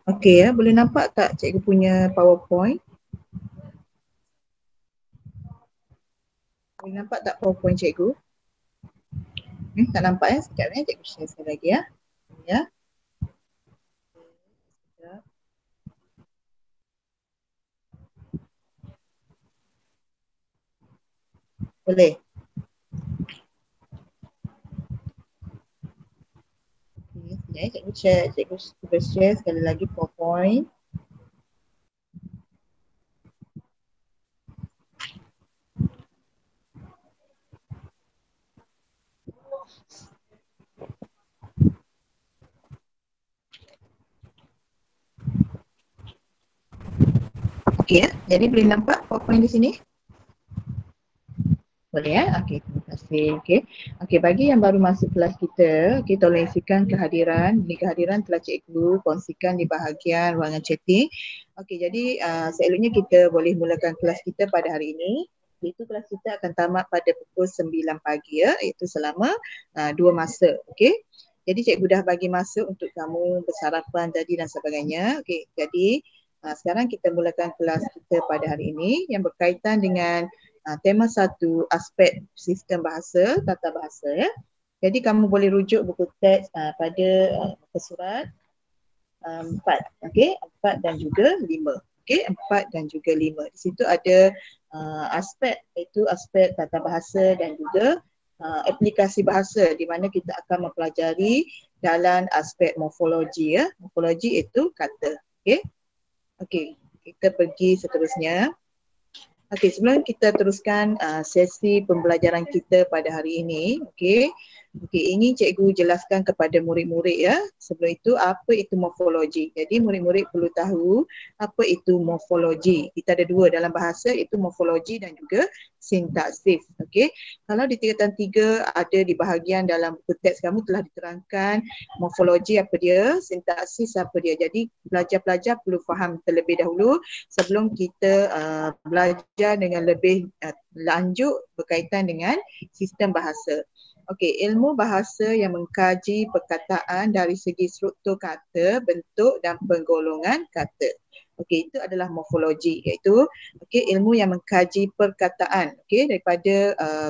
Okey ya, boleh nampak tak cikgu punya PowerPoint? Boleh nampak tak PowerPoint cikgu? Tak nampak ya? Sekejap ya, cikgu share sekali lagi ya. Ya. Sekejap. Boleh. Okey, sekejap ya, cikgu cuba share sekali lagi PowerPoint. Okey ya, jadi boleh nampak PowerPoint di sini? Boleh ya? Okey, terima kasih. Okey, bagi yang baru masuk kelas kita, tolong isikan kehadiran. Ini kehadiran telah cikgu kongsikan di bahagian ruangan chatting. Okey, jadi seeloknya kita boleh mulakan kelas kita pada hari ini. Iaitu kelas kita akan tamat pada pukul 9 pagi ya, iaitu selama 2 masa. Okey. Jadi cikgu dah bagi masa untuk kamu bersarapan tadi dan sebagainya. Okey, jadi sekarang kita mulakan kelas kita pada hari ini yang berkaitan dengan tema 1, aspek sistem bahasa, tata bahasa ya. Jadi kamu boleh rujuk buku teks pada muka surat 4, okey, 4 dan juga 5. Okey, 4 dan juga 5. Di situ ada aspek, iaitu aspek tata bahasa dan juga aplikasi bahasa di mana kita akan mempelajari dalam aspek morfologi ya. Morfologi itu kata. Okey. Okey, kita pergi seterusnya. Okey, sebelum kita teruskan sesi pembelajaran kita pada hari ini, okey. Okey, ini cikgu jelaskan kepada murid-murid ya. Sebelum itu, apa itu morfologi? Jadi murid-murid perlu tahu apa itu morfologi. Kita ada dua dalam bahasa, iaitu morfologi dan juga sintaksis. Okey. Kalau di tingkatan 3 ada di bahagian dalam buku teks kamu telah diterangkan morfologi apa dia, sintaksis apa dia. Jadi pelajar-pelajar perlu faham terlebih dahulu sebelum kita belajar dengan lebih lanjut berkaitan dengan sistem bahasa. Okey, ilmu bahasa yang mengkaji perkataan dari segi struktur kata, bentuk dan penggolongan kata. Okey, itu adalah morfologi, iaitu ilmu yang mengkaji perkataan daripada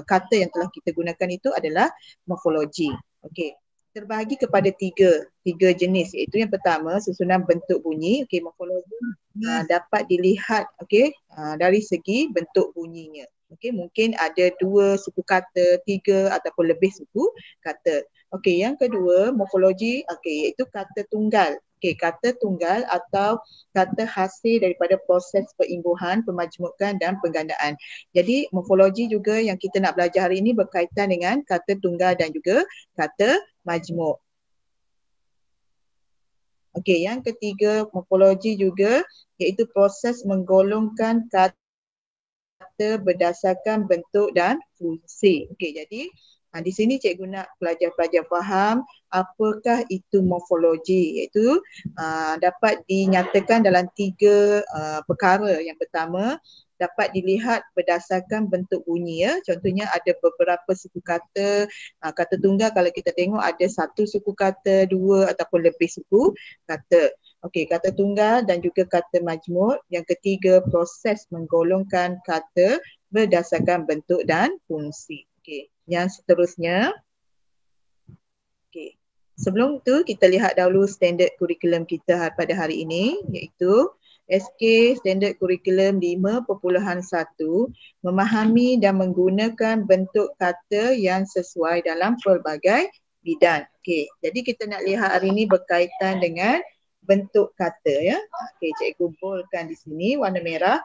kata yang telah kita gunakan itu adalah morfologi. Okey, terbahagi kepada tiga jenis, iaitu yang pertama susunan bentuk bunyi. Morfologi dapat dilihat dari segi bentuk bunyinya. Mungkin ada 2 suku kata, 3 ataupun lebih suku kata. Yang kedua morfologi iaitu kata tunggal. Kata tunggal atau kata hasil daripada proses perimbuhan, pemajmukan dan penggandaan. Jadi morfologi juga yang kita nak belajar hari ini berkaitan dengan kata tunggal dan juga kata majmuk. Yang ketiga morfologi juga iaitu proses menggolongkan kata berdasarkan bentuk dan fungsi. Jadi di sini cikgu nak pelajar-pelajar faham apakah itu morfologi, iaitu dapat dinyatakan dalam 3 perkara. Yang pertama, dapat dilihat berdasarkan bentuk bunyi ya. Contohnya ada beberapa suku kata, kata tunggal kalau kita tengok ada 1 suku kata, 2 ataupun lebih suku kata. Kata tunggal dan juga kata majmuk. Yang ketiga, proses menggolongkan kata berdasarkan bentuk dan fungsi. Yang seterusnya. Sebelum tu kita lihat dahulu standard kurikulum kita pada hari ini, iaitu SK Standard Kurikulum 5.1, memahami dan menggunakan bentuk kata yang sesuai dalam pelbagai bidang. Jadi kita nak lihat hari ini berkaitan dengan bentuk kata ya. Cikgu boldkan di sini warna merah.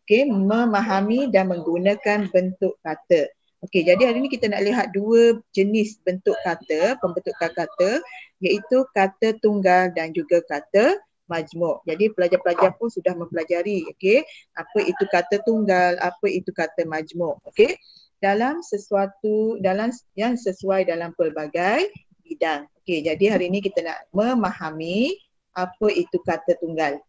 Memahami dan menggunakan bentuk kata. Jadi hari ini kita nak lihat 2 jenis bentuk kata, pembentukan kata, iaitu kata tunggal dan juga kata majmuk. Jadi pelajar-pelajar pun sudah mempelajari apa itu kata tunggal, apa itu kata majmuk. Dalam sesuatu yang sesuai dalam pelbagai bidang. Jadi hari ini kita nak memahami apa itu kata tunggal,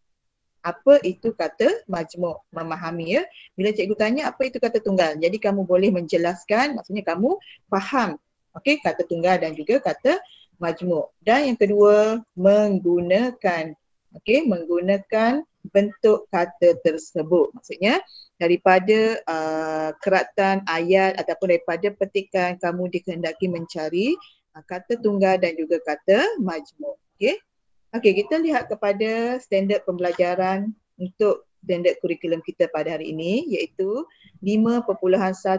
apa itu kata majmuk, memahami ya. Bila cikgu tanya apa itu kata tunggal, jadi kamu boleh menjelaskan, maksudnya kamu faham kata tunggal dan juga kata majmuk. Dan yang kedua, menggunakan okey, menggunakan bentuk kata tersebut. Maksudnya daripada keratan ayat ataupun daripada petikan kamu dikehendaki mencari kata tunggal dan juga kata majmuk. Okey. Okey, kita lihat kepada standard pembelajaran untuk standard kurikulum kita pada hari ini iaitu 5.1.1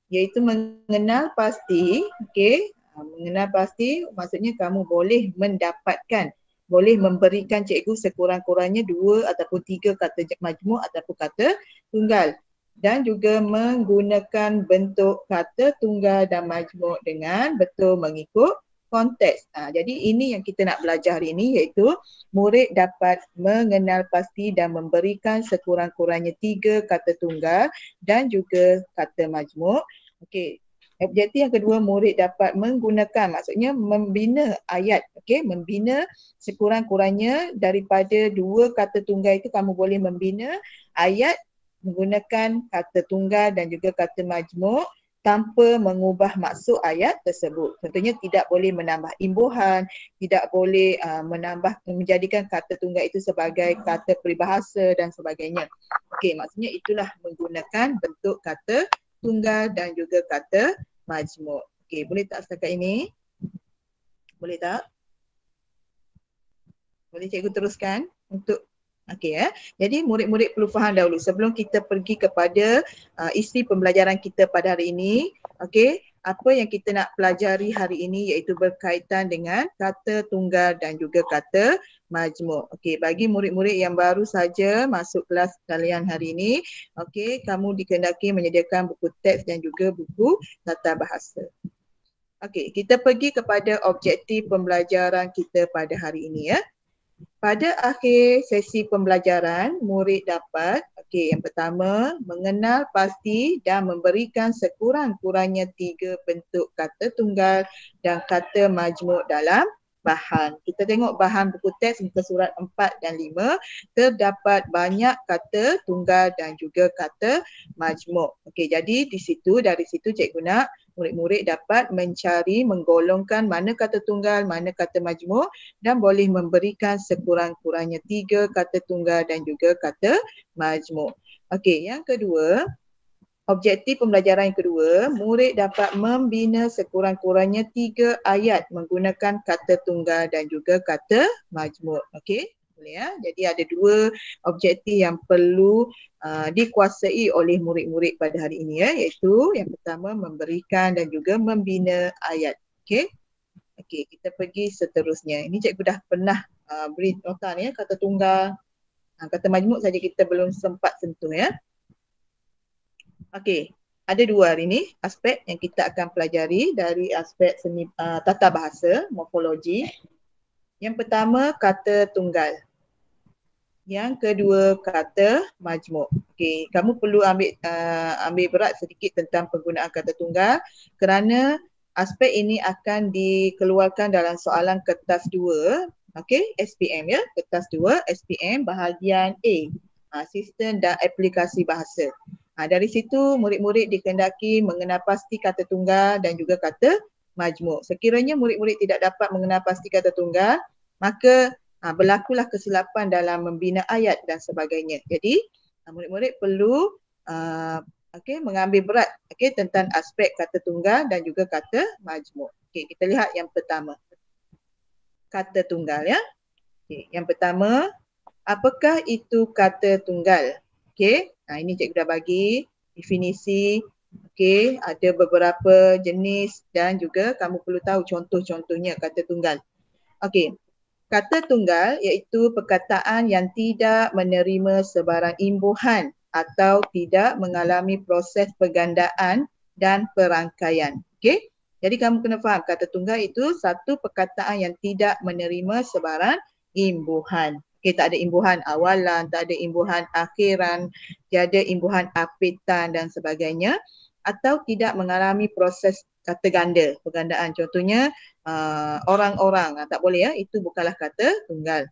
iaitu mengenal pasti, okey. Mengenal pasti maksudnya kamu boleh mendapatkan, boleh memberikan cikgu sekurang-kurangnya 2 ataupun 3 kata majmuk ataupun kata tunggal dan juga menggunakan bentuk kata tunggal dan majmuk dengan betul mengikut konteks. Jadi ini yang kita nak belajar hari ini iaitu murid dapat mengenal pasti dan memberikan sekurang-kurangnya 3 kata tunggal dan juga kata majmuk. Okey. Objektif yang kedua, murid dapat menggunakan, maksudnya membina ayat, okey, membina sekurang-kurangnya daripada 2 kata tunggal itu kamu boleh membina ayat menggunakan kata tunggal dan juga kata majmuk tanpa mengubah maksud ayat tersebut. Contohnya tidak boleh menambah imbuhan, tidak boleh menjadikan kata tunggal itu sebagai kata peribahasa dan sebagainya. Okey, maksudnya itulah menggunakan bentuk kata tunggal dan juga kata majmuk. Okey, boleh tak setakat ini? Boleh tak? Boleh cikgu teruskan untuk okey ya. Jadi murid-murid perlu faham dahulu sebelum kita pergi kepada isi pembelajaran kita pada hari ini. Okey, apa yang kita nak pelajari hari ini iaitu berkaitan dengan kata tunggal dan juga kata majmuk. Okey, bagi murid-murid yang baru saja masuk kelas kalian hari ini, okey, kamu dikehendaki menyediakan buku teks dan juga buku tata bahasa. Okey, kita pergi kepada objektif pembelajaran kita pada hari ini ya. Pada akhir sesi pembelajaran, murid dapat, yang pertama, mengenal pasti dan memberikan sekurang-kurangnya 3 bentuk kata tunggal dan kata majmuk dalam bahan. Kita tengok bahan buku teks muka surat 4 dan 5, terdapat banyak kata tunggal dan juga kata majmuk. Okey, jadi dari situ cikgu nak murid-murid dapat mencari, menggolongkan mana kata tunggal, mana kata majmuk dan boleh memberikan sekurang-kurangnya 3 kata tunggal dan juga kata majmuk. Okey, yang kedua, objektif pembelajaran yang kedua, murid dapat membina sekurang-kurangnya 3 ayat menggunakan kata tunggal dan juga kata majmuk. Okey, boleh ya. Jadi ada 2 objektif yang perlu dikuasai oleh murid-murid pada hari ini ya, iaitu yang pertama memberikan dan juga membina ayat. Okey. Okey, kita pergi seterusnya. Ini cikgu dah pernah beri nota ni ya, kata tunggal, kata majmuk saja kita belum sempat sentuh ya. Okey, ada 2 hari ni aspek yang kita akan pelajari dari aspek seni tata bahasa, morfologi. Yang pertama kata tunggal. Yang kedua kata majmuk. Okey, kamu perlu ambil berat sedikit tentang penggunaan kata tunggal kerana aspek ini akan dikeluarkan dalam soalan kertas 2, okey, SPM ya, kertas 2 SPM bahagian A, sistem dan aplikasi bahasa. Dari situ murid-murid dikehendaki mengenal pasti kata tunggal dan juga kata majmuk. Sekiranya murid-murid tidak dapat mengenal pasti kata tunggal, maka berlakulah kesilapan dalam membina ayat dan sebagainya. Jadi murid-murid perlu mengambil berat tentang aspek kata tunggal dan juga kata majmuk. Okey, kita lihat yang pertama. Kata tunggal ya. Okey, yang pertama, apakah itu kata tunggal? Okey, ini cikgu dah bagi definisi. Okey, ada beberapa jenis dan juga kamu perlu tahu contoh-contohnya kata tunggal. Okey, kata tunggal iaitu perkataan yang tidak menerima sebarang imbuhan atau tidak mengalami proses pergandaan dan perangkaian. Okey? Jadi kamu kena faham kata tunggal itu satu perkataan yang tidak menerima sebarang imbuhan. Okey, tak ada imbuhan awalan, tak ada imbuhan akhiran, tiada imbuhan apitan dan sebagainya atau tidak mengalami proses kata ganda, pergandaan. Contohnya orang-orang, tak boleh ya, itu bukanlah kata tunggal.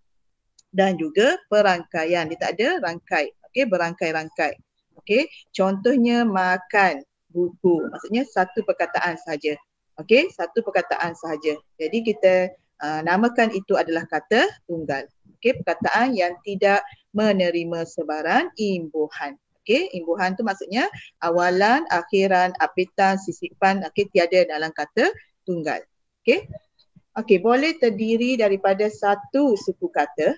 Dan juga perangkaian, dia tak ada rangkai. Okey, berangkai-rangkai. Okey, contohnya makan, buku. Maksudnya satu perkataan sahaja. Okey, satu perkataan sahaja. Jadi kita namakan itu adalah kata tunggal. Okey, perkataan yang tidak menerima sebarang imbuhan. Okey, imbuhan tu maksudnya awalan, akhiran, apitan, sisipan, okey, tiada dalam kata tunggal. Okey. Okey, boleh terdiri daripada satu suku kata,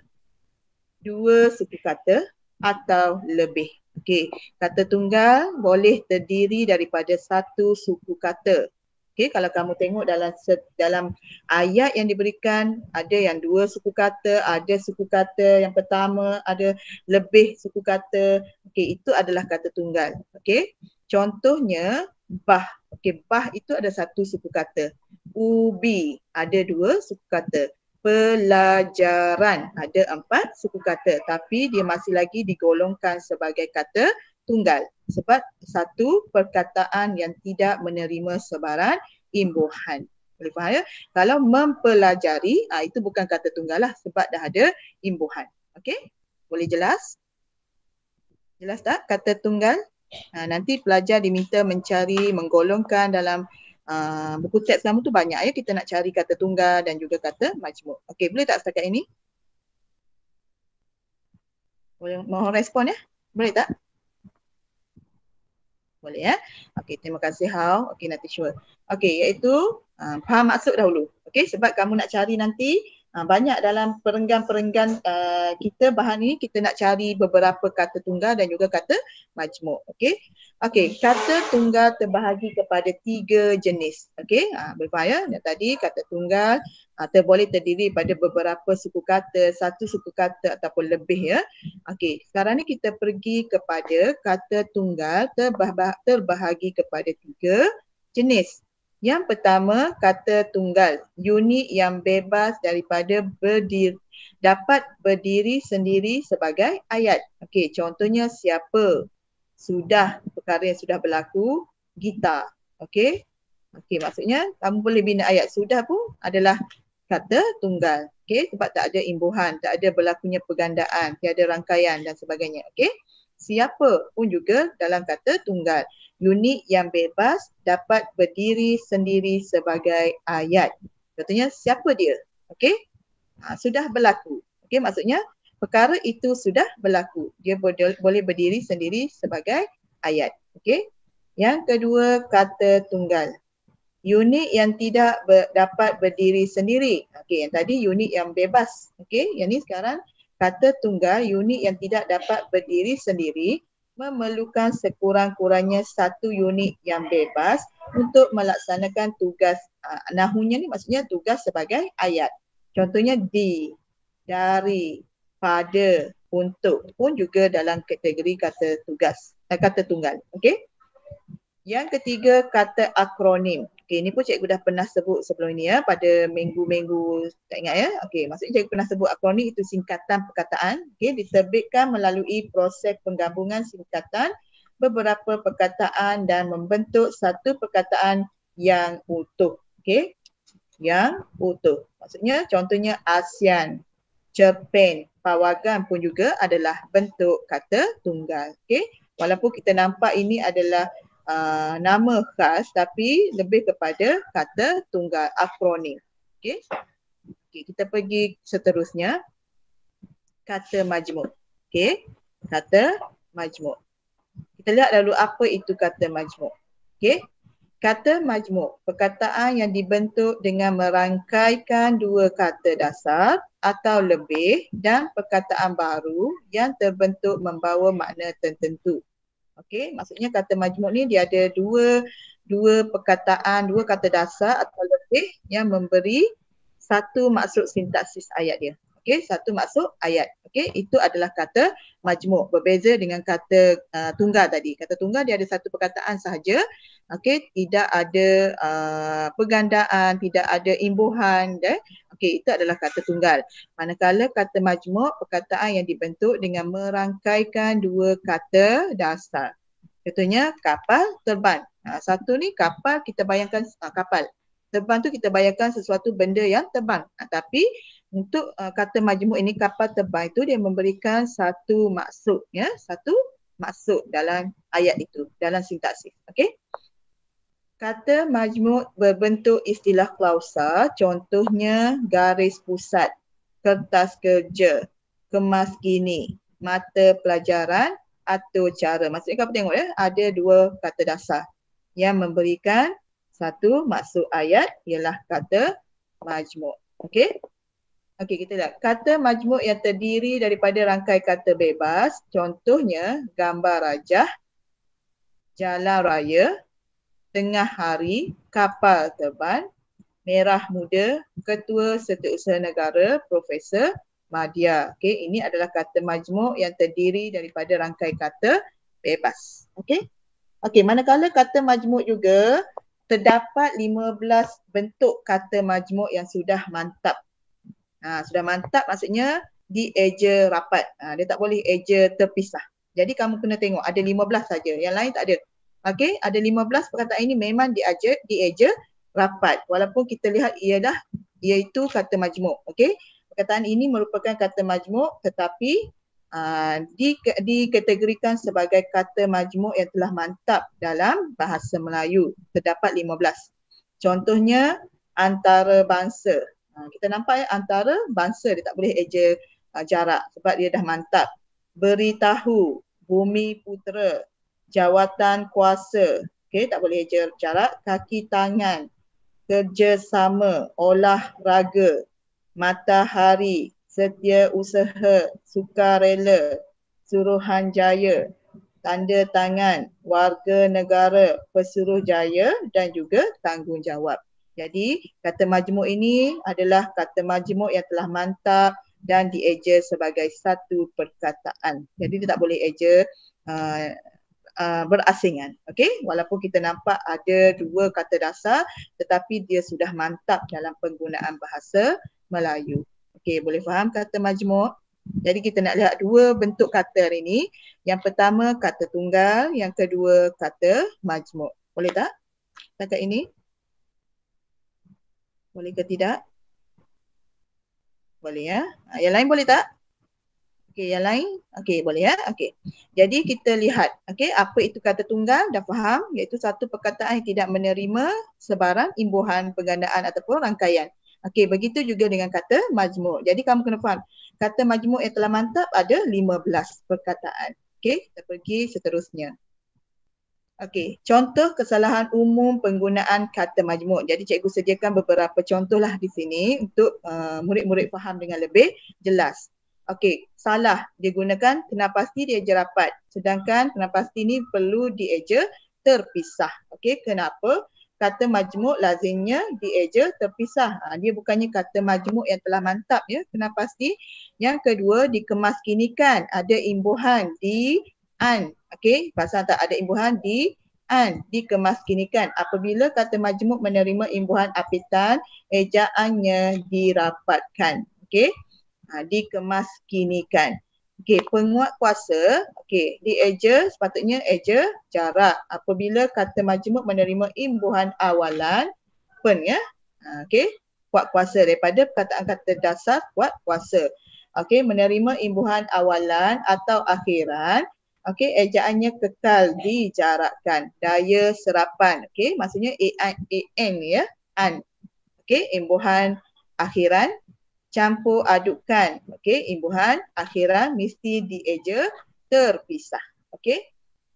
dua suku kata atau lebih. Okey, kata tunggal boleh terdiri daripada satu suku kata. Okey, kalau kamu tengok dalam ayat yang diberikan, ada yang dua suku kata, ada suku kata yang pertama, ada lebih suku kata. Okey, itu adalah kata tunggal. Okey. Contohnya bah. Okey, bah itu ada satu suku kata. Ubi ada dua suku kata. Pelajaran ada empat suku kata, tapi dia masih lagi digolongkan sebagai kata tunggal sebab satu perkataan yang tidak menerima sebarang imbuhan. Boleh faham ya? Kalau mempelajari, itu bukan kata tunggal lah sebab dah ada imbuhan. Okey? Boleh jelas? Jelas tak kata tunggal? Nanti pelajar diminta mencari, menggolongkan dalam buku teks kamu tu banyak ya, kita nak cari kata tunggal dan juga kata majmuk. Okey, boleh tak setakat ini? Boleh mohon respon ya? Boleh tak? Boleh ya? Okey, terima kasih Hao. Okey, nanti sure. Okey, iaitu faham maksud dahulu. Okey, sebab kamu nak cari nanti banyak dalam perenggan-perenggan kita bahan ini kita nak cari beberapa kata tunggal dan juga kata majmuk. Okey. Okey, kata tunggal terbahagi kepada 3 jenis. Okey, berfaham ya? Tadi kata tunggal boleh terdiri pada beberapa suku kata, satu suku kata ataupun lebih ya. Okey, sekarang ni kita pergi kepada kata tunggal terbahagi kepada 3 jenis. Yang pertama, kata tunggal, unit yang bebas daripada dapat berdiri sendiri sebagai ayat. Okey, contohnya siapa, sudah, perkara yang sudah berlaku, gitar. Okey. Okey, maksudnya kamu boleh bina ayat sudah pun adalah kata tunggal. Okey, sebab tak ada imbuhan, tak ada berlakunya pergandaan, tiada rangkaian dan sebagainya. Okey. Siapa pun juga dalam kata tunggal. Unit yang bebas dapat berdiri sendiri sebagai ayat. Contohnya siapa dia? Okey. Sudah berlaku. Okey, maksudnya perkara itu sudah berlaku. Dia boleh berdiri sendiri sebagai ayat. Okey. Yang kedua, kata tunggal. Unit yang tidak dapat berdiri sendiri. Okey, yang tadi unit yang bebas. Okey, yang ni sekarang kata tunggal, unit yang tidak dapat berdiri sendiri memerlukan sekurang-kurangnya satu unit yang bebas untuk melaksanakan tugas. Nahunya ni maksudnya tugas sebagai ayat. Contohnya di, dari, pada, untuk pun juga dalam kategori kata tugas, kata tunggal. Okey. Yang ketiga, kata akronim. Okey, ini pun cikgu dah pernah sebut sebelum ini ya, pada minggu-minggu tak ingat ya. Okey, maksudnya cikgu pernah sebut akronim itu singkatan perkataan. Okey, diterbitkan melalui proses penggabungan singkatan beberapa perkataan dan membentuk satu perkataan yang utuh. Okey, yang utuh. Maksudnya contohnya ASEAN, cerpen, pawagan pun juga adalah bentuk kata tunggal. Okey, walaupun kita nampak ini adalah nama khas tapi lebih kepada kata tunggal, akronim. Okey. Okey, kita pergi seterusnya. Kata majmuk. Okey. Kata majmuk. Kita lihat dulu apa itu kata majmuk. Okey. Kata majmuk, perkataan yang dibentuk dengan merangkaikan dua kata dasar atau lebih dan perkataan baru yang terbentuk membawa makna tertentu. Okey, maksudnya kata majmuk ni dia ada dua perkataan, dua kata dasar atau lebih yang memberi satu maksud sintaksis ayat dia. Okey, satu maksud ayat. Okey, itu adalah kata majmuk. Berbeza dengan kata tunggal tadi. Kata tunggal dia ada satu perkataan sahaja. Okey, tidak ada pergandaan, tidak ada imbuhan. Okey, itu adalah kata tunggal. Manakala kata majmuk, perkataan yang dibentuk dengan merangkaikan dua kata dasar. Contohnya kapal terbang. Satu ni kapal, kita bayangkan kapal. Terbang tu kita bayangkan sesuatu benda yang terbang. Tapi untuk kata majmuk ini, kapal terbang itu dia memberikan satu maksud, ya, satu maksud dalam ayat itu, dalam sintaksis. Okey. Kata majmuk berbentuk istilah klausa, contohnya garis pusat, kertas kerja, kemas kini, mata pelajaran atau cara. Maksudnya kamu tengok ya, ada dua kata dasar yang memberikan satu maksud ayat ialah kata majmuk. Okey? Okey, kita lihat. Kata majmuk yang terdiri daripada rangkai kata bebas, contohnya gambar rajah, jalan raya, tengah hari, kapal terbang, merah muda, ketua setiausaha negara, Profesor Madya. Okey, ini adalah kata majmuk yang terdiri daripada rangkai kata bebas. Okey. Okey, manakala kata majmuk juga terdapat 15 bentuk kata majmuk yang sudah mantap. Sudah mantap maksudnya dieja rapat. Dia tak boleh eja terpisah. Jadi kamu kena tengok ada 15 saja, yang lain tak ada. Okey, ada 15 perkataan ini memang dieja rapat walaupun kita lihat iaitu kata majmuk. Okey. Perkataan ini merupakan kata majmuk tetapi dikategorikan sebagai kata majmuk yang telah mantap dalam bahasa Melayu. Terdapat 15. Contohnya antarabangsa. Kita nampak ya, antara bangsa dia tak boleh eja jarak sebab dia dah mantap. Beritahu, bumi putera, jawatan kuasa. Okey, tak boleh eja jarak. Kaki tangan, kerjasama, olahraga, matahari, setiausaha, sukarela, suruhanjaya, tanda tangan, warga negara, pesuruhjaya dan juga tanggungjawab. Jadi kata majmuk ini adalah kata majmuk yang telah mantap dan dieja sebagai satu perkataan. Jadi dia tak boleh eja berasingan. Okey, walaupun kita nampak ada dua kata dasar tetapi dia sudah mantap dalam penggunaan bahasa Melayu. Okey, boleh faham kata majmuk? Jadi kita nak lihat dua bentuk kata hari ini. Yang pertama kata tunggal, yang kedua kata majmuk. Boleh tak? Setakat ini? Boleh ke tidak? Boleh ya. Yang lain boleh tak? Okey, yang lain? Okey, boleh ya? Okey. Jadi kita lihat, okey, apa itu kata tunggal? Dah faham? Iaitu satu perkataan yang tidak menerima sebarang imbuhan penggandaan ataupun rangkaian. Okey, begitu juga dengan kata majmuk. Jadi kamu kena faham, kata majmuk yang telah mantap ada 15 perkataan. Okey, kita pergi seterusnya. Okey, contoh kesalahan umum penggunaan kata majmuk. Jadi cikgu sediakan beberapa contohlah di sini untuk murid-murid faham dengan lebih jelas. Okey, salah digunakan kena pasti dieja rapat. Sedangkan kena pasti ni perlu dieja terpisah. Okey, kenapa? Kata majmuk lazimnya dieja terpisah. Dia bukannya kata majmuk yang telah mantap ya, kena pasti. Yang kedua dikemaskinikan, ada imbuhan di an. Okey, pasal tak ada imbuhan di an, dikemaskinikan. Apabila kata majmuk menerima imbuhan apitan, ejaannya dirapatkan. Okey, dikemaskinikan. Okey, penguat kuasa, okey, dieja sepatutnya eja jarak. Apabila kata majmuk menerima imbuhan awalan, pen ya. Okey, kuat kuasa daripada perkataan kata dasar kuat kuasa. Okey, menerima imbuhan awalan atau akhiran. Okey, ejaannya kekal dijarakkan. Daya serapan. Okey, maksudnya an ya. An. Okey, imbuhan akhiran. Campur adukan. Okey, imbuhan akhiran mesti dieja terpisah. Okey.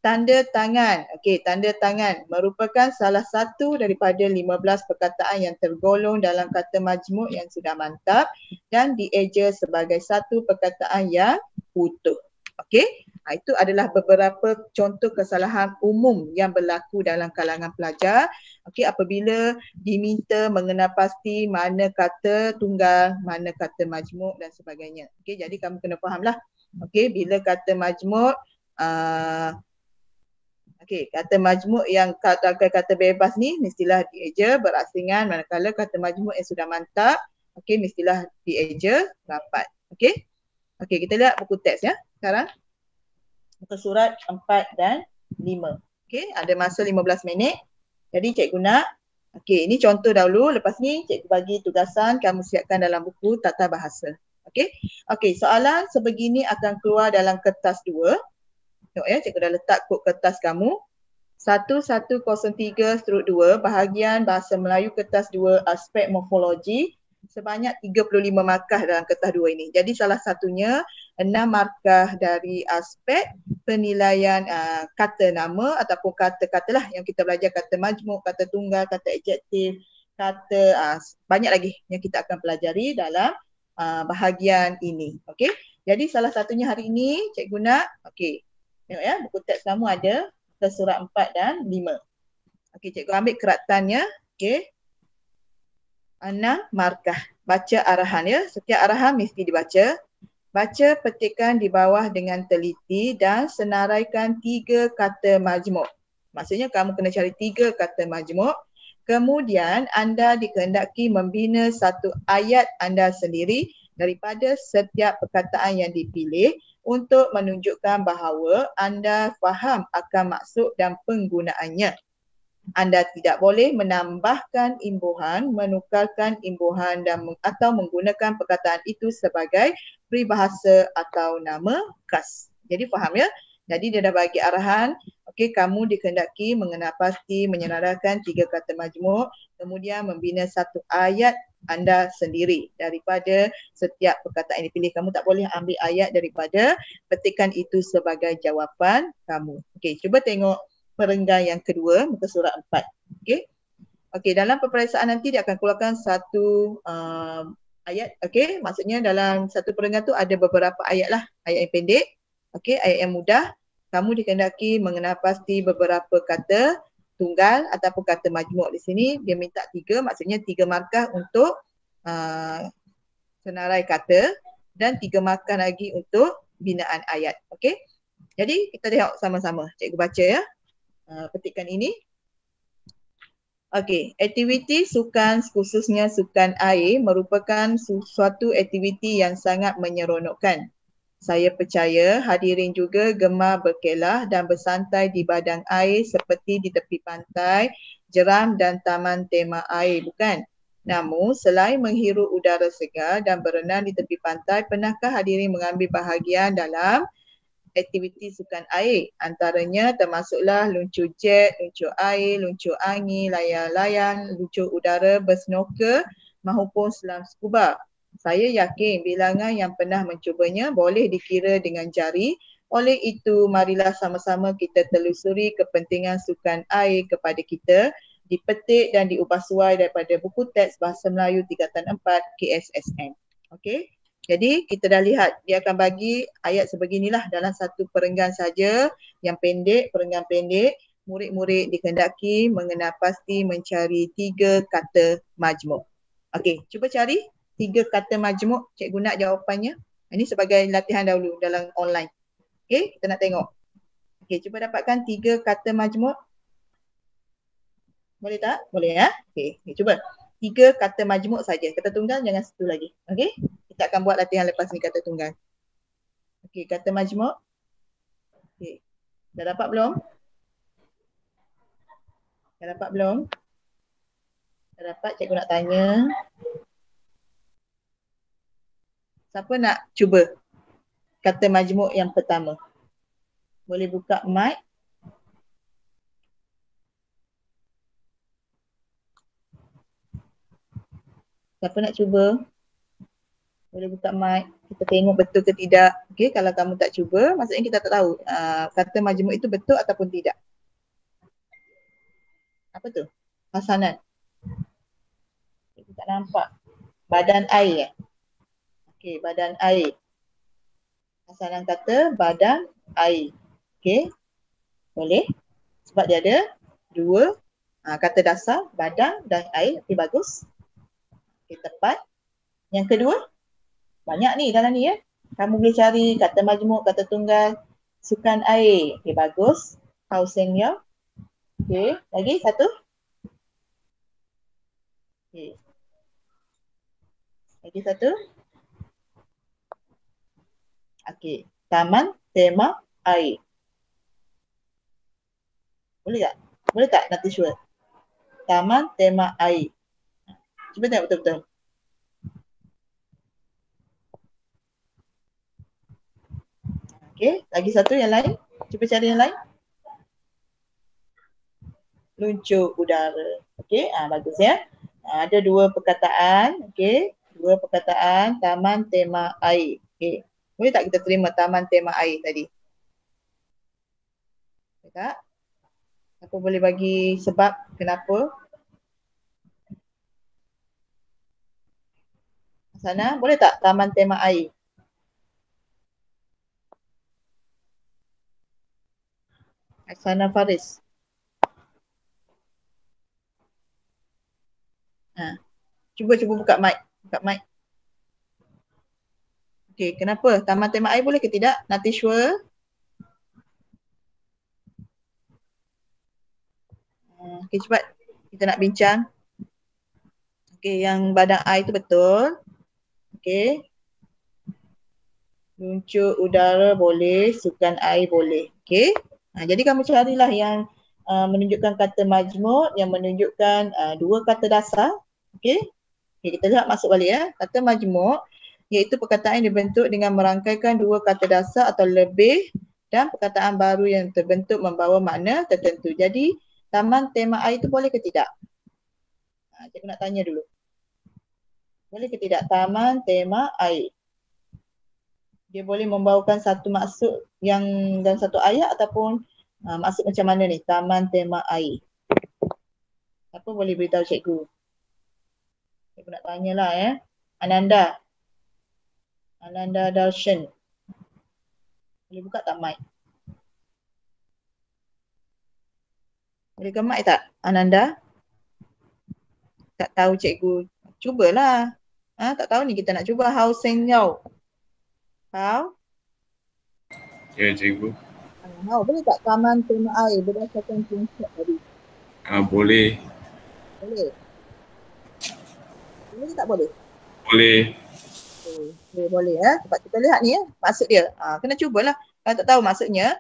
Tanda tangan. Okey, tanda tangan merupakan salah satu daripada 15 perkataan yang tergolong dalam kata majmuk yang sudah mantap dan dieja sebagai satu perkataan yang utuh. Okey, itu adalah beberapa contoh kesalahan umum yang berlaku dalam kalangan pelajar. Okey, apabila diminta mengenal pasti mana kata tunggal, mana kata majmuk dan sebagainya. Okey, jadi kamu kena fahamlah. Okey, bila kata majmuk okey, kata majmuk yang kata bebas ni mestilah dieja berasingan, manakala kata majmuk yang sudah mantap, okey, mestilah dieja rapat. Okey? Okey, kita lihat buku teks ya sekarang. Muka surat 4 dan 5. Okey, ada masa 15 minit. Jadi cikgu nak, okey, ini contoh dahulu, lepas ni cikgu bagi tugasan kamu siapkan dalam buku tata bahasa. Okey? Okey, soalan sebegini akan keluar dalam kertas 2. Tengok ya, cikgu dah letak kod kertas kamu. 1103/2 bahagian Bahasa Melayu kertas 2 aspek morfologi sebanyak 35 markah dalam kertas 2 ini. Jadi salah satunya 6 markah dari aspek penilaian kata nama ataupun kata-kata lah yang kita belajar, kata majmuk, kata tunggal, kata adjektif, kata banyak lagi yang kita akan pelajari dalam bahagian ini. Okey. Jadi salah satunya hari ini cikgu nak, okey. Tengok ya, buku teks kamu ada ke surat 4 dan 5. Okey, cikgu ambil keratannya. Okey. 6 markah. Baca arahan ya. Setiap arahan mesti dibaca. Baca petikan di bawah dengan teliti dan senaraikan 3 kata majmuk. Maksudnya kamu kena cari 3 kata majmuk. Kemudian anda dikehendaki membina satu ayat anda sendiri daripada setiap perkataan yang dipilih untuk menunjukkan bahawa anda faham akan maksud dan penggunaannya. Anda tidak boleh menambahkan imbuhan, menukarkan imbuhan atau menggunakan perkataan itu sebagai peribahasa atau nama khas. Jadi faham ya? Jadi dia dah bagi arahan, okey, kamu dikehendaki mengenal pasti menyenaraikan 3 kata majmuk, kemudian membina satu ayat anda sendiri daripada setiap perkataan yang dipilih. Kamu tak boleh ambil ayat daripada petikan itu sebagai jawapan kamu. Okey, cuba tengok perenggan yang kedua, muka surat 4. Okey. Okey, dalam peperiksaan nanti dia akan keluarkan satu ayat. Okey, maksudnya dalam satu perenggan tu ada beberapa ayat lah. Ayat yang pendek, okey, ayat yang mudah. Kamu dikehendaki mengenal pasti beberapa kata tunggal ataupun kata majmuk. Di sini dia minta 3, maksudnya 3 markah untuk senarai kata dan 3 markah lagi untuk binaan ayat. Okey. Jadi kita tengok sama-sama. Cikgu baca ya. Petikan ini. Okey, aktiviti sukan khususnya sukan air merupakan suatu aktiviti yang sangat menyeronokkan. Saya percaya hadirin juga gemar berkelah dan bersantai di badan air seperti di tepi pantai, jeram dan taman tema air, bukan? Namun, selain menghirup udara segar dan berenang di tepi pantai, pernahkah hadirin mengambil bahagian dalam aktiviti sukan air? Antaranya termasuklah luncur jet, luncur air, luncur angin, layar-layang, luncur udara, bersnorkel maupun selam scuba. Saya yakin bilangan yang pernah mencubanya boleh dikira dengan jari. Oleh itu, marilah sama-sama kita telusuri kepentingan sukan air kepada kita, dipetik dan diubah suai daripada buku teks Bahasa Melayu Tingkatan 4 KSSM. Okey. Jadi kita dah lihat dia akan bagi ayat sebeginilah dalam satu perenggan saja yang pendek, perenggan pendek. Murid-murid dikehendaki mengenal pasti mencari 3 kata majmuk. Okey, cuba cari 3 kata majmuk. Cikgu nak jawapannya. Ini sebagai latihan dahulu dalam online. Okey, kita nak tengok. Okey, cuba dapatkan 3 kata majmuk. Boleh tak? Boleh ya? Okey, cuba. 3 kata majmuk saja. Kata tunggal jangan satu lagi. Okey? Kita akan buat latihan lepas ni kata tunggal. Okey, kata majmuk. Okey. Dah dapat belum? Dah dapat belum? Dah dapat, cikgu nak tanya. Siapa nak cuba kata majmuk yang pertama? Boleh buka mic. Siapa nak cuba? Boleh buka mic. Kita tengok betul ke tidak. Okey, kalau kamu tak cuba, maksudnya kita tak tahu kata majmuk itu betul ataupun tidak. Apa tu? Hasanat. Kita tak nampak. Badan air. Okey, badan air. Hasanat kata badan air. Okey. Boleh. Sebab dia ada 2 kata dasar, badan dan air. Okey, bagus. Okey, tepat. Yang kedua, banyak ni dalam ni ya. Kamu boleh cari kata majmuk, kata tunggal, sukan air. Okey, bagus. Hauseng ya. Okey, lagi satu. Okey. Lagi satu. Okey, taman tema air. Boleh tak? Boleh tak nanti sure? Taman tema air. Cuba tengok betul-betul. Okey, lagi satu yang lain. Cuba cari yang lain. luncur udara. Okey, bagus ya. Ada dua perkataan, okey. Dua perkataan taman tema air. Okey. Boleh tak kita terima taman tema air tadi? Boleh tak? Apa boleh bagi sebab kenapa? Sana, boleh tak taman tema air? Sana Faris. Cuba buka mic. Buka mic. Okey, kenapa? Taman tema air boleh ke tidak? Natishwa. Okey, cepat. Kita nak bincang. Okey, yang badan air tu betul. Okey. Luncur udara boleh, sukan air boleh. Okey. Jadi kamu carilah yang menunjukkan kata majmuk, yang menunjukkan dua kata dasar. Okey. Okay, kita lihat masuk balik ya. Kata majmuk iaitu perkataan yang dibentuk dengan merangkaikan dua kata dasar atau lebih dan perkataan baru yang terbentuk membawa makna tertentu. Jadi taman tema air itu boleh ke tidak? Cikgu nak tanya dulu. Boleh ke tidak taman tema air? Dia boleh membawakan satu maksud yang dalam satu ayat ataupun maksud macam mana ni taman tema air? Apa boleh beritahu cikgu? Cikgu nak tanyalah ya. Ananda Darshan. Boleh buka tak mic? Boleh ke mic tak Ananda? Tak tahu cikgu. Cubalah. Tak tahu ni kita nak cuba. How Seng Yao. How? Ya, cikgu. How boleh tak taman tema air berdasarkan konsep tadi? Boleh. Boleh? Boleh tak boleh? Boleh. Okay, boleh ya. Sebab kita lihat ni ya. Maksud dia. Kena cubalah. Kalau tak tahu maksudnya.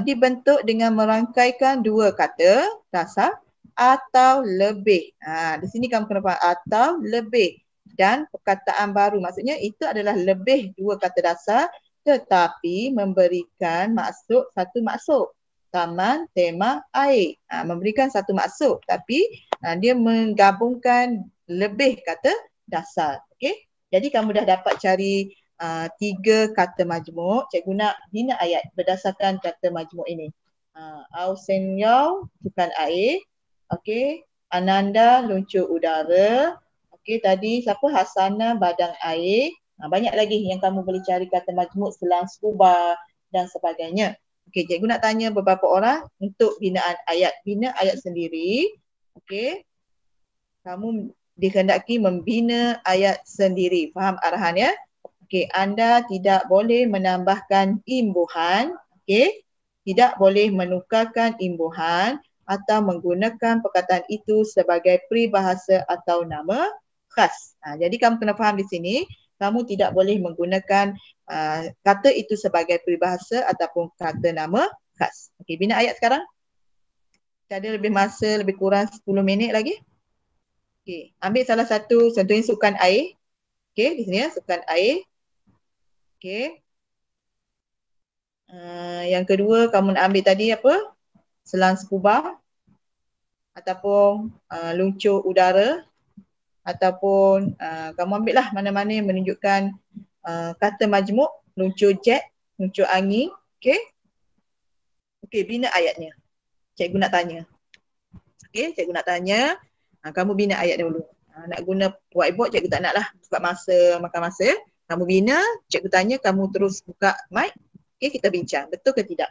Dibentuk dengan merangkaikan dua kata dasar atau lebih. Di sini kamu kena faham atau lebih dan perkataan baru. Maksudnya itu adalah lebih dua kata dasar tetapi memberikan maksud satu maksud. Taman tema air. Memberikan satu maksud tapi dia menggabungkan lebih kata dasar. Okey. Jadi kamu dah dapat cari tiga kata majmuk. Cikgu nak bina ayat berdasarkan kata majmuk ini. Ausen Yao, sukan air. Okey. Ananda, luncur udara. Okey, tadi siapa? Hasana, badang air. Banyak lagi yang kamu boleh cari kata majmuk, selang scuba dan sebagainya. Okey, cikgu nak tanya beberapa orang untuk binaan ayat. Bina ayat sendiri. Okey. Kamu dikehendaki membina ayat sendiri. Faham arahan ya? Okey, anda tidak boleh menambahkan imbuhan. Okey. Tidak boleh menukarkan imbuhan atau menggunakan perkataan itu sebagai peribahasa atau nama khas. Jadi kamu kena faham di sini, kamu tidak boleh menggunakan kata itu sebagai peribahasa ataupun kata nama khas. Okey, bina ayat sekarang. Kita ada lebih masa, lebih kurang 10 minit lagi. Okey, ambil salah satu, contohnya sukan air. Okey, di sini ya, sukan air. Okey. Yang kedua, kamu nak ambil tadi apa? Selang scuba ataupun luncur udara ataupun kamu ambil lah mana-mana yang menunjukkan kata majmuk, luncur jet, luncur angin. Okey. Okey, bina ayatnya. Cikgu nak tanya. Okey, cikgu nak tanya. Kamu bina ayat dulu. Nak guna whiteboard, cikgu tak nak lah. Buka masa, makan masa. Kamu bina, cikgu tanya, kamu terus buka mic. Okey, kita bincang. Betul ke tidak?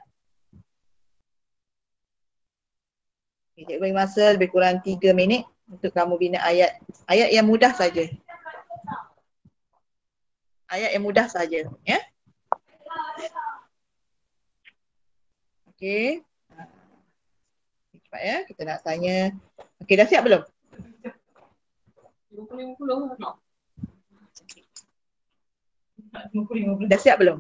Okay, cikgu bagi masa lebih kurang 3 minit untuk kamu bina ayat. Ayat yang mudah saja. Ayat yang mudah saja. Ya? Okey. Cepat ya, kita nak tanya. Okey, dah siap belum? 50. Dah siap belum?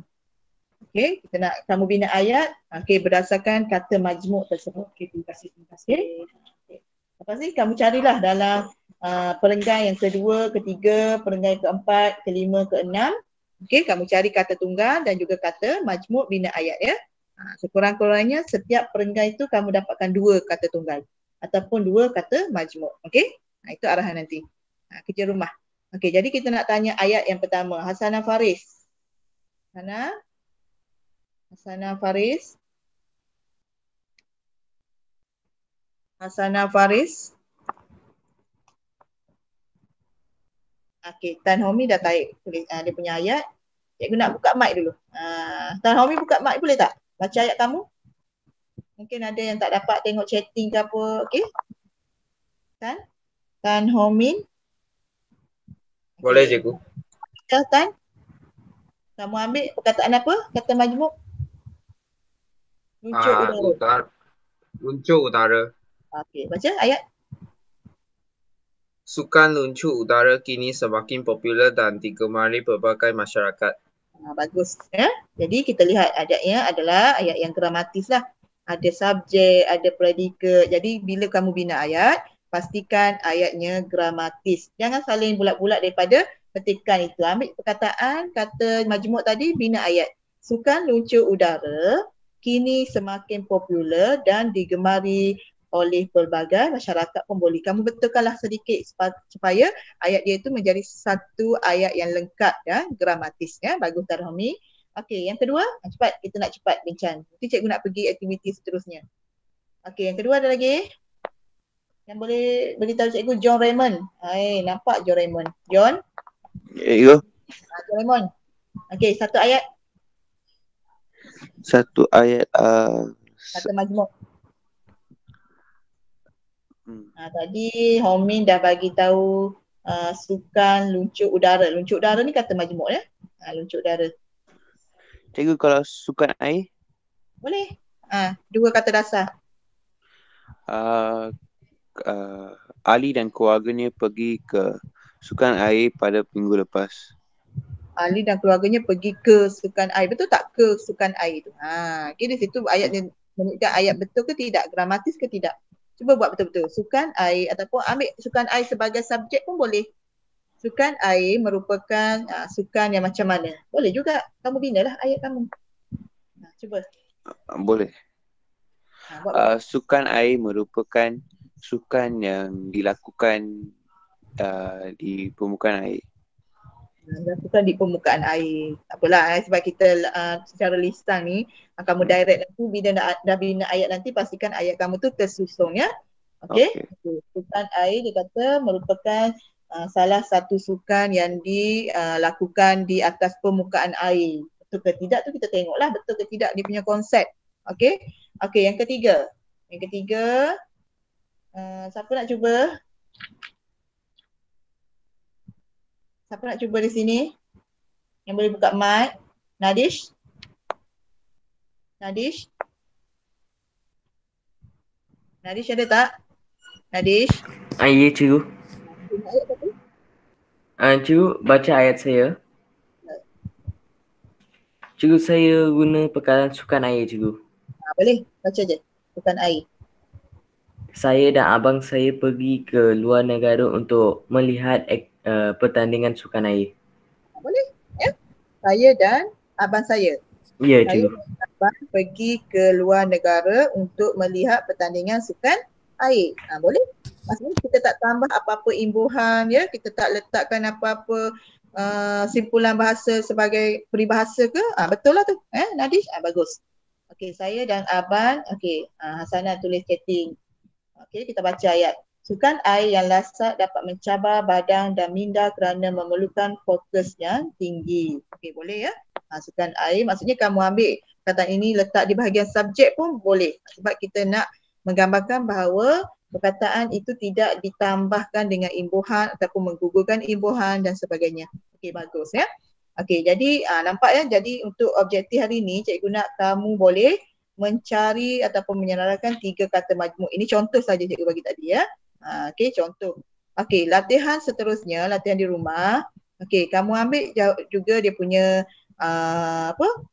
Okey, kita nak kamu bina ayat berdasarkan kata majmuk tersebut. Okey, terima kasih. Okay. Lepas ni kamu carilah dalam perenggai yang kedua, ketiga, perenggai keempat, kelima, keenam. Okey, kamu cari kata tunggal dan juga kata majmuk bina ayat ya. Sekurang-kurangnya setiap perenggai itu kamu dapatkan 2 kata tunggal. ataupun 2 kata majmuk. Okey? Itu arahan nanti. Kerja rumah. Okey, jadi kita nak tanya ayat yang pertama. Hasanah Faris. Hasanah Faris. Hasanah Faris. Okey, Tan Homi dah tarik dia punya ayat. Cikgu nak buka mic dulu. Tan Homi buka mic boleh tak? Baca ayat kamu. Mungkin ada yang tak dapat tengok chatting ke apa. Okey? Tan Homin. Boleh cikgu. Tan. Kamu ambil perkataan apa? Kata majmuk. Luncur udara. Luncur udara. Okey, baca ayat. Sukan luncur udara kini semakin popular dan digemari berbagai masyarakat. Bagus. Ya? Jadi kita lihat ayatnya adalah ayat yang gramatis lah. Ada subjek, ada predikat. Jadi bila kamu bina ayat, pastikan ayatnya gramatis. Jangan saling bulat-bulat daripada petikan itu. Ambil perkataan, kata majmuk tadi, bina ayat. Sukan luncur udara kini semakin popular dan digemari oleh pelbagai masyarakat pun boleh. Kamu betulkanlah sedikit supaya ayat dia itu menjadi satu ayat yang lengkap ya, gramatis ya. Bagus Tarhami. Okey, yang kedua, cepat kita nak cepat bincang. Nanti cikgu nak pergi aktiviti seterusnya. Okey, yang kedua ada lagi yang boleh beritahu cikgu John Raymond. Nampak John Raymond. John? Ya. John Raymond. Okey, satu ayat. Satu ayat kata majmuk. Tadi Homin dah bagi tahu sukan luncur udara. Luncur udara ni kata majmuk ya. Luncur udara. Cikgu, kalau sukan air? Boleh. Dua kata dasar. Ali dan keluarganya pergi ke sukan air pada minggu lepas. Ali dan keluarganya pergi ke sukan air. Betul tak ke sukan air tu? Okay, di situ ayat dia menunjukkan ayat betul ke tidak, gramatis ke tidak. Cuba buat betul-betul. Sukan air ataupun ambil sukan air sebagai subjek pun boleh. Sukan air merupakan sukan yang macam mana? Boleh juga. Kamu binalah ayat kamu. Cuba. Boleh. Sukan air merupakan sukan yang dilakukan di permukaan air. Dilakukan di permukaan air. Tak apalah sebab kita secara lisan ni kamu direct nanti bila dah bina ayat nanti pastikan ayat kamu tu tersusun ya. Okey. Sukan air dia kata merupakan salah satu sukan yang dilakukan di atas permukaan air. Betul ke tidak tu kita tengoklah betul ke tidak dia punya konsep. Okey. Okey, yang ketiga. Siapa nak cuba? Siapa nak cuba di sini? Yang boleh buka mic? Nadish? Nadish ada tak? Nadish? Ya cikgu. Ayat apa? Cikgu baca ayat saya. Cikgu, saya guna perkataan sukan air cikgu. Boleh, baca je. Sukan air. Saya dan abang saya pergi ke luar negara untuk melihat pertandingan sukan air. Boleh, ya. Saya dan abang saya. Ya cikgu. Saya dan abang pergi ke luar negara untuk melihat pertandingan sukan air. Boleh. Maksudnya kita tak tambah apa-apa imbuhan ya, kita tak letakkan apa-apa simpulan bahasa sebagai peribahasa ke? Betul lah tu. Nadish? Bagus. Okey, saya dan abang. Okey, Hasanah tulis chatting. Okey, kita baca ayat. Sukan air yang lasat dapat mencabar badan dan minda kerana memerlukan fokus yang tinggi. Okey, boleh ya? Sukan air maksudnya kamu ambil kata ini letak di bahagian subjek pun boleh. Sebab kita nak menggambarkan bahawa perkataan itu tidak ditambahkan dengan imbuhan ataupun menggugurkan imbuhan dan sebagainya. Okey, bagus ya. Okey, jadi nampak ya. Jadi untuk objektif hari ini cikgu nak kamu boleh mencari ataupun menyenaraikan 3 kata majmuk. Ini contoh saja cikgu bagi tadi ya. Okey, contoh. Okey, latihan seterusnya, latihan di rumah. Okey, kamu ambil juga dia punya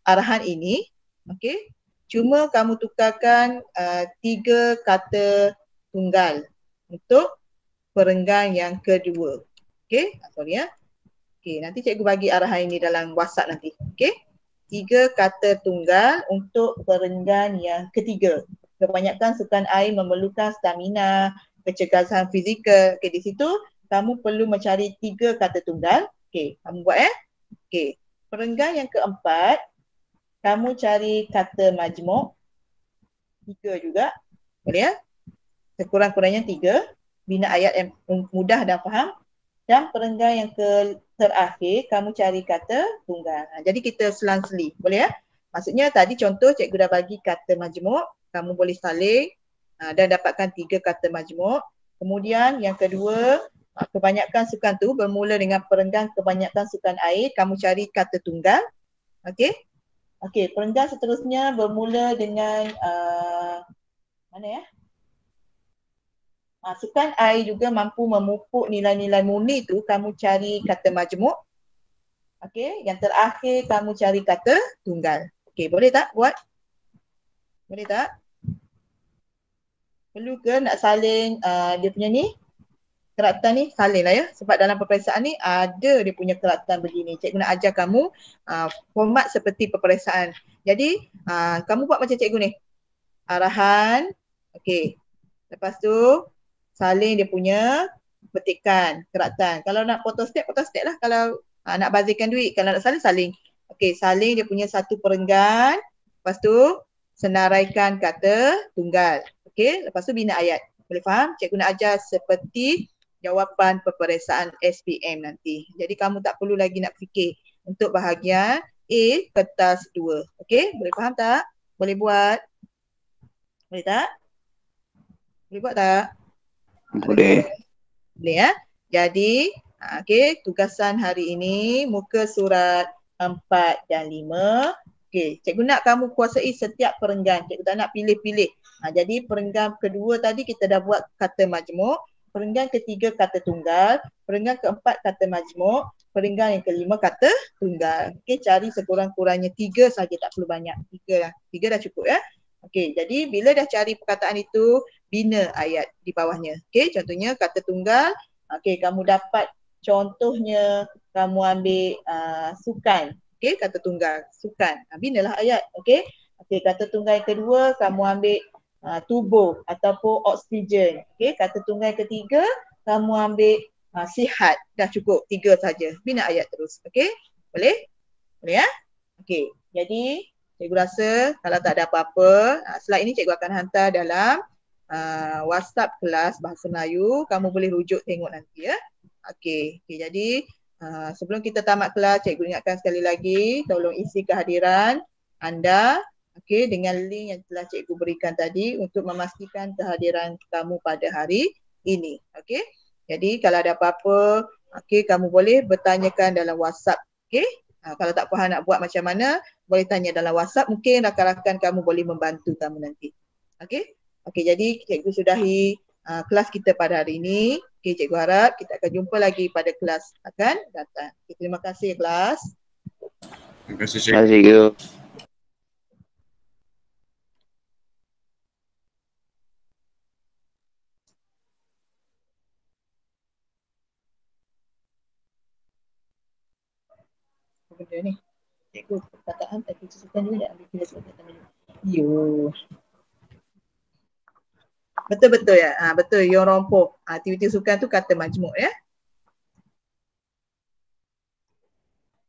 arahan ini. Okey. Cuma kamu tukarkan 3 kata tunggal untuk perenggan yang kedua. Okey, sorry ya. Okey, nanti cikgu bagi arahan ini dalam WhatsApp nanti. Okey. 3 kata tunggal untuk perenggan yang ketiga. kebanyakan sukan air memerlukan stamina, kecergasan fizikal. Okey, di situ kamu perlu mencari 3 kata tunggal. Okey, kamu buat Okey, perenggan yang keempat, kamu cari kata majmuk. 3 juga. Boleh Sekurang-kurangnya 3. Bina ayat yang mudah dan faham. Dan perenggan yang terakhir, kamu cari kata tunggal. Jadi kita selang-seli. Boleh Maksudnya tadi contoh cikgu dah bagi kata majmuk. Kamu boleh salin dan dapatkan 3 kata majmuk. Kemudian yang kedua, kebanyakan sukan tu bermula dengan perenggan kebanyakan sukan air. Kamu cari kata tunggal. Okey. Okey, perenggan seterusnya bermula dengan mana sukan air juga mampu memupuk nilai-nilai murni tu, kamu cari kata majmuk. Okey, yang terakhir kamu cari kata tunggal. Okey, boleh tak buat? Boleh tak? Perlu ke nak salin dia punya ni? Keratan ni salin lah sebab dalam peperiksaan ni ada dia punya keratan begini. Cikgu nak ajar kamu format seperti peperiksaan. Jadi kamu buat macam cikgu ni. Arahan. Okey. Lepas tu salin dia punya petikan, keratan. Kalau nak photostat lah. Kalau nak bazirkan duit, kalau nak salin. Okey, salin dia punya satu perenggan. Lepas tu senaraikan kata tunggal. Okey, lepas tu bina ayat. Boleh faham? Cikgu nak ajar seperti jawapan peperiksaan SPM nanti. Jadi kamu tak perlu lagi nak fikir untuk bahagian A kertas 2. Okey, boleh faham tak? Boleh buat? Boleh tak? Boleh buat tak? Boleh. Boleh Jadi, okey, tugasan hari ini muka surat 4 dan 5. Okey, cikgu nak kamu kuasai setiap perenggan. Cikgu tak nak pilih-pilih. Jadi perenggan kedua tadi kita dah buat kata majmuk. Perenggan ketiga kata tunggal. Perenggan keempat kata majmuk. Perenggan yang kelima kata tunggal. Okey, cari sekurang-kurangnya 3 saja, tak perlu banyak. 3 lah. 3 dah cukup Okey, jadi bila dah cari perkataan itu, bina ayat di bawahnya. Okey, contohnya kata tunggal. Okey, kamu dapat contohnya, kamu ambil sukan. Okey, kata tunggal, sukan. Binalah ayat. Okey. Okey, kata tunggal yang kedua, kamu ambil tubuh ataupun oksigen. Okey, kata tunggal ketiga, kamu ambil sihat. Dah cukup 3 saja. Bina ayat terus. Okey? Boleh? Boleh Okey. Jadi cikgu rasa kalau tak ada apa-apa, slide ini cikgu akan hantar dalam WhatsApp kelas Bahasa Melayu. Kamu boleh rujuk tengok nanti Okey. Okey, jadi sebelum kita tamat kelas, cikgu ingatkan sekali lagi, tolong isi kehadiran anda dengan link yang telah cikgu berikan tadi untuk memastikan kehadiran kamu pada hari ini. Okey. Jadi kalau ada apa-apa, kamu boleh bertanyakan dalam WhatsApp. Okey. Kalau tak faham nak buat macam mana, boleh tanya dalam WhatsApp. Mungkin rakan-rakan kamu boleh membantu kamu nanti. Okey. Okey, jadi cikgu sudahi kelas kita pada hari ini. Okey, cikgu harap kita akan jumpa lagi pada kelas akan datang. Okay, terima kasih kelas. Terima kasih Terima cikgu. kasih, cikgu. Benda ni. Cikgu perkataan tapi susukan juga nak ambil kira perkataan dulu. Yo. Betul-betul betul. Yang rompoh. Aktiviti sukan tu kata majmuk